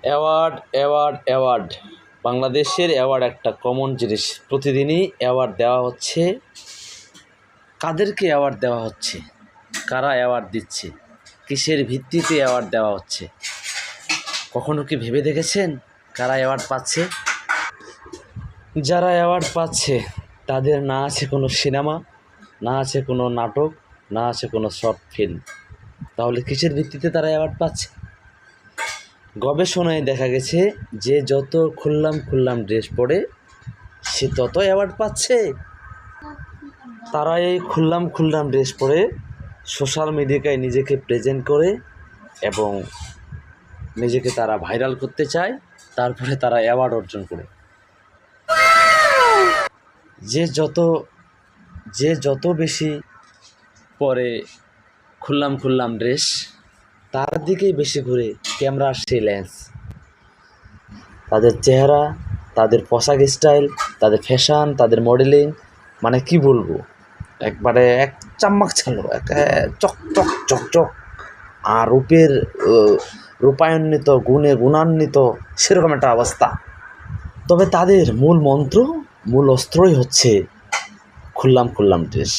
Award award award বাংলাদেশের award একটা common জিনিস। প্রতিদিনই অ্যাওয়ার্ড দেওয়া হচ্ছে। কাদেরকে অ্যাওয়ার্ড দেওয়া হচ্ছে, কারা অ্যাওয়ার্ড দিচ্ছে, কিসের ভিত্তিতে অ্যাওয়ার্ড দেওয়া হচ্ছে? কখনো কি ভেবে দেখেছেন কারা অ্যাওয়ার্ড পাচ্ছে? যারা অ্যাওয়ার্ড পাচ্ছে তাদের না আছে কোনো সিনেমা, না আছে কোনো নাটক, না আছে কোনো শর্ট ফিল্ম। তাহলে কিসের ভিত্তিতে তারা অ্যাওয়ার্ড পাচ্ছে? গবেষণায় দেখা গেছে যে যত খুল্লাম ড্রেস পরে সে তত অ্যাওয়ার্ড পাচ্ছে। তারা এই খুল্লাম ড্রেস পরে সোশ্যাল মিডিয়ায় নিজেকে প্রেজেন্ট করে এবং নিজেকে তারা ভাইরাল করতে চায়, তারপরে তারা অ্যাওয়ার্ড অর্জন করে। যে যত বেশি পরে খুল্লাম ড্রেস, তার দিকেই বেশি ঘুরে ক্যামেরার সেই লেন্স। তাদের চেহারা, তাদের পোশাক স্টাইল, তাদের ফ্যাশন, তাদের মডেলিং, মানে কি বলবো, একবারে এক চাম্মাক ছালো, এক চক আর রূপায়ণিত, গুণে গুণান্বিত, সেরকম একটা অবস্থা। তবে তাদের মূল মন্ত্র, মূল অস্ত্রই হচ্ছে খুল্লাম ড্রেস।